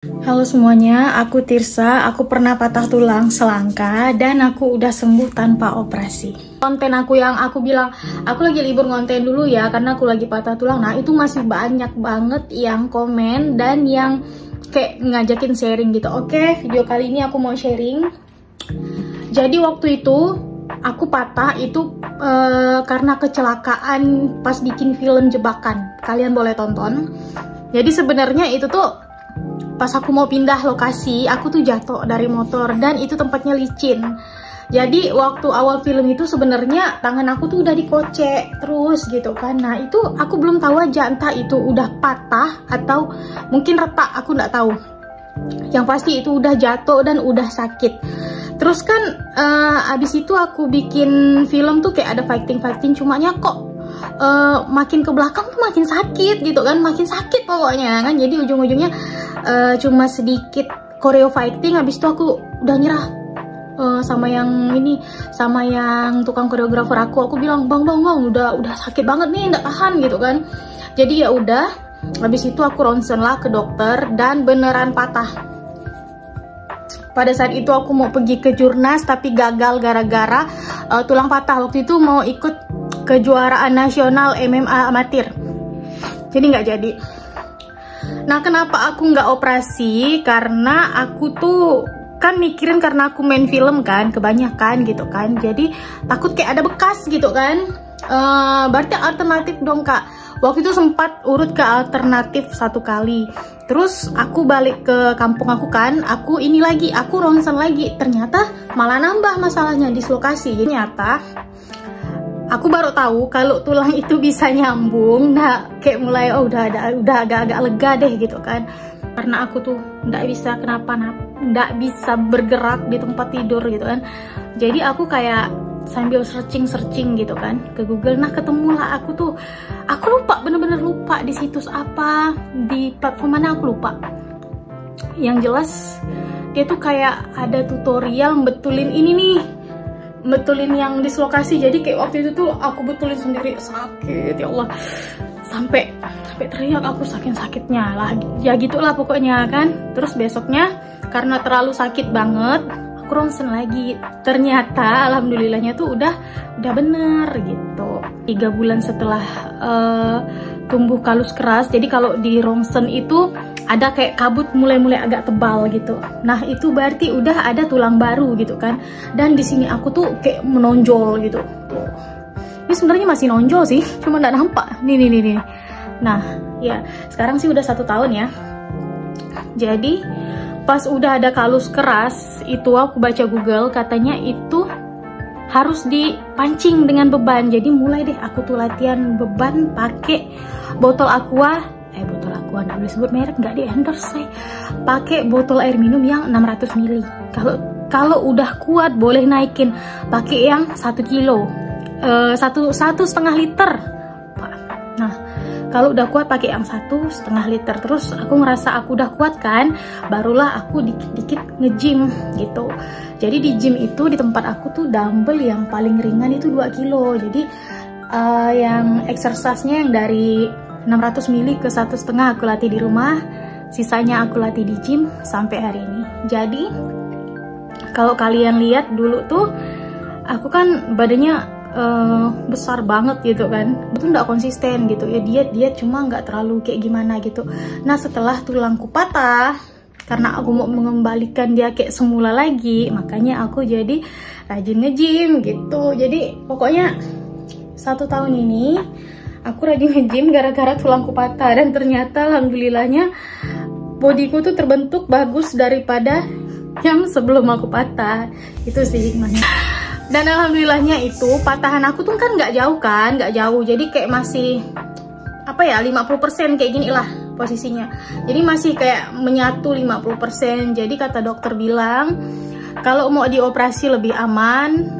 Halo semuanya, aku Tirsa. Aku pernah patah tulang selangka dan aku udah sembuh tanpa operasi. Konten aku yang aku bilang, aku lagi libur ngonten dulu ya karena aku lagi patah tulang. Nah, itu masih banyak banget yang komen dan yang kayak ngajakin sharing gitu. Oke, video kali ini aku mau sharing. Jadi waktu itu aku patah itu karena kecelakaan pas bikin film jebakan. Kalian boleh tonton. Jadi sebenarnya itu tuh pas aku mau pindah lokasi, aku tuh jatuh dari motor dan itu tempatnya licin. Jadi waktu awal film itu sebenarnya tangan aku tuh udah dikocek terus gitu kan. Nah itu aku belum tahu aja entah itu udah patah atau mungkin retak, aku nggak tahu. Yang pasti itu udah jatuh dan udah sakit. Terus kan abis itu aku bikin film tuh kayak ada fighting, cumanya kok makin ke belakang tuh makin sakit gitu kan, makin sakit pokoknya kan. Jadi ujung-ujungnya cuma sedikit choreo fighting, habis itu aku udah nyerah sama yang ini, sama yang tukang koreografer aku bilang bang udah sakit banget nih, nggak tahan gitu kan. Jadi ya udah, habis itu aku ronsen lah ke dokter dan beneran patah. Pada saat itu aku mau pergi ke Jurnas tapi gagal gara-gara tulang patah. Waktu itu mau ikut kejuaraan nasional MMA amatir, jadi nggak jadi. Nah kenapa aku nggak operasi? Karena aku tuh kan mikirin karena aku main film kan kebanyakan gitu kan, jadi takut kayak ada bekas gitu kan. Berarti alternatif dong kak. Waktu itu sempat urut ke alternatif 1 kali. Terus aku balik ke kampung aku kan, aku ini lagi, aku ronsen lagi. Ternyata malah nambah masalahnya dislokasi. Jadi ternyata aku baru tahu kalau tulang itu bisa nyambung. Nah kayak mulai udah agak-agak lega deh gitu kan. Karena aku tuh nggak bisa nggak bisa bergerak di tempat tidur gitu kan. Jadi aku kayak sambil searching gitu kan ke Google. Nah ketemulah aku lupa, bener-bener lupa di situs apa, di platform mana aku lupa. Yang jelas dia tuh kayak ada tutorial betulin ini nih, betulin yang dislokasi. Jadi kayak waktu itu tuh aku betulin sendiri, sakit ya Allah, sampai teriak aku sakitnya lah ya gitulah pokoknya kan. Terus besoknya karena terlalu sakit banget, aku ronsen lagi. Ternyata alhamdulillahnya tuh udah bener gitu. 3 bulan setelah tumbuh kalus keras. Jadi kalau di ronsen itu ada kayak kabut mulai agak tebal gitu. Nah itu berarti udah ada tulang baru gitu kan. Dan di sini aku tuh kayak menonjol gitu. Ini sebenarnya masih nonjol sih, cuma nggak nampak. Nih. Nah ya sekarang sih udah 1 tahun ya. Jadi pas udah ada kalus keras itu aku baca Google, katanya itu harus dipancing dengan beban. Jadi mulai deh aku tuh latihan beban pakai botol aqua nggak boleh sebut merek, nggak di endorse saya. Pakai botol air minum yang 600 ml. Kalau udah kuat boleh naikin pakai yang 1 kilo, 1,5 liter. Nah kalau udah kuat pakai yang 1,5 liter. Terus aku ngerasa aku udah kuat kan, barulah aku dikit-dikit nge-gym gitu. Jadi di gym itu di tempat aku tuh dumbbell yang paling ringan itu 2 kilo. Jadi yang exercise-nya yang dari 600 ml ke 1,5 aku latih di rumah, sisanya aku latih di gym sampai hari ini. Jadi kalau kalian lihat dulu tuh aku kan badannya besar banget gitu kan, itu nggak konsisten gitu ya, diet cuma nggak terlalu kayak gimana gitu. Nah setelah tulangku patah, karena aku mau mengembalikan dia kayak semula lagi, makanya aku jadi rajin nge-gym gitu. Jadi pokoknya 1 tahun ini aku rajin nge-gym gara-gara tulangku patah. Dan ternyata alhamdulillahnya bodiku tuh terbentuk bagus daripada yang sebelum aku patah. Itu sih hikmahnya. Dan alhamdulillahnya itu patahan aku tuh kan nggak jauh. Jadi kayak masih 50% kayak gini lah posisinya. Jadi masih kayak menyatu 50%. Jadi kata dokter bilang kalau mau dioperasi lebih aman,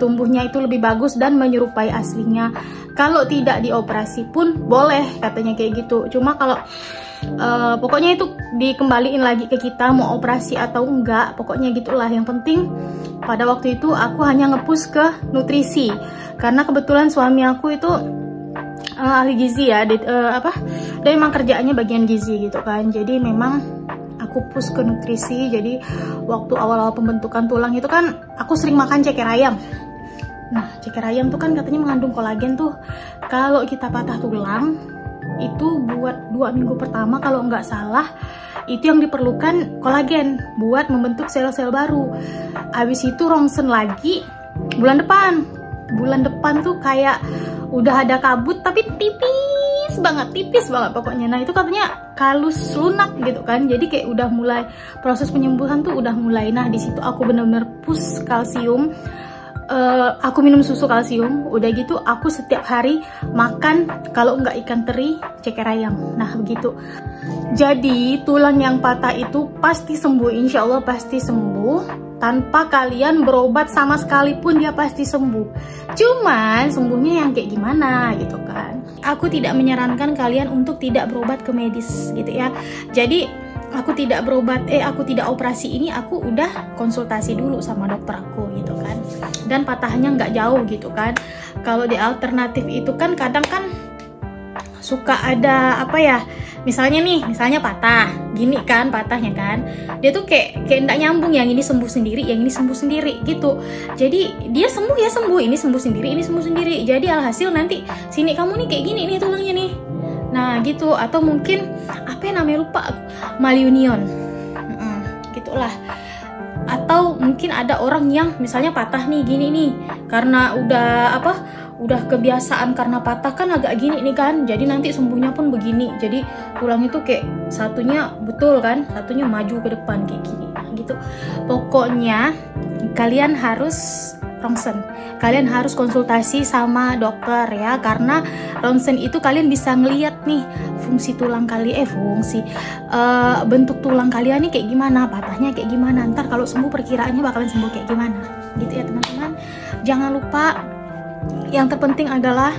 tumbuhnya itu lebih bagus dan menyerupai aslinya. Kalau tidak dioperasi pun boleh katanya kayak gitu. Cuma kalau pokoknya itu dikembaliin lagi ke kita mau operasi atau enggak, pokoknya gitulah. Yang penting pada waktu itu aku hanya nge-push ke nutrisi karena kebetulan suami aku itu ahli gizi ya, dia memang kerjaannya bagian gizi gitu kan. Jadi memang aku aku push ke nutrisi. Jadi waktu awal-awal pembentukan tulang itu kan aku sering makan ceker ayam. Nah, ceker ayam tuh kan katanya mengandung kolagen tuh. Kalau kita patah tulang, itu buat 2 minggu pertama kalau nggak salah, itu yang diperlukan kolagen buat membentuk sel-sel baru. Habis itu rongsen lagi bulan depan. Bulan depan tuh kayak udah ada kabut tapi tipis banget pokoknya. Nah, itu katanya kalus lunak gitu kan. Jadi kayak udah mulai proses penyembuhan tuh udah mulai. Nah, di situ aku bener-bener push kalsium. Aku minum susu kalsium, udah gitu aku setiap hari makan kalau nggak ikan teri, ceker ayam. Nah, begitu. Jadi tulang yang patah itu pasti sembuh, insya Allah pasti sembuh. Tanpa kalian berobat sama sekali pun dia pasti sembuh. Cuman sembuhnya yang kayak gimana gitu kan. Aku tidak menyarankan kalian untuk tidak berobat ke medis gitu ya. Jadi aku tidak berobat, aku tidak operasi ini, aku udah konsultasi dulu sama dokter aku gitu kan. Dan patahnya nggak jauh gitu kan. Kalau di alternatif itu kan kadang kan suka ada apa ya, misalnya patah gini kan, patahnya kan dia tuh kayak nggak nyambung, yang ini sembuh sendiri, yang ini sembuh sendiri gitu. Jadi dia sembuh ya sembuh, ini sembuh sendiri, ini sembuh sendiri. Jadi alhasil nanti sini kamu nih kayak gini nih tulangnya nih. Nah gitu, atau mungkin apa yang namanya lupa, malunion, gitulah. Atau mungkin ada orang yang misalnya patah nih gini nih, karena udah kebiasaan karena patah kan agak gini nih kan, jadi nanti sembuhnya pun begini. Jadi tulang itu kayak satunya betul kan, satunya maju ke depan kayak gini. Nah, gitu. Pokoknya kalian harus rongsen. Kalian harus konsultasi sama dokter ya, karena rongsen itu kalian bisa ngeliat nih fungsi tulang kalian, bentuk tulang kalian nih kayak gimana, patahnya kayak gimana, ntar kalau sembuh perkiraannya bakalan sembuh kayak gimana gitu ya teman-teman. Jangan lupa, yang terpenting adalah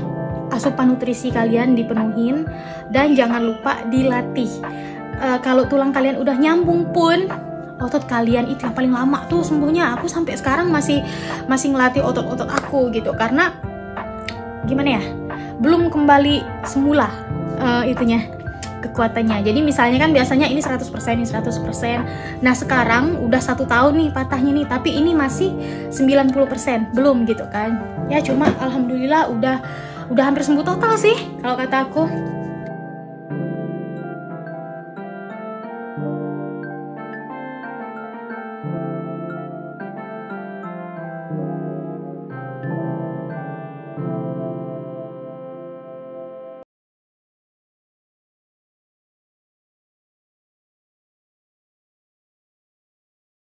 asupan nutrisi kalian dipenuhin, dan jangan lupa dilatih. Kalau tulang kalian udah nyambung pun, otot kalian itu yang paling lama tuh sembuhnya. Aku sampai sekarang masih ngelatih otot-otot aku gitu, karena gimana ya, belum kembali semula itunya, kekuatannya. Jadi misalnya kan biasanya ini 100%, ini 100%. Nah sekarang udah 1 tahun nih patahnya nih, tapi ini masih 90%, belum gitu kan. Ya cuma alhamdulillah udah hampir sembuh total sih kalau kata aku.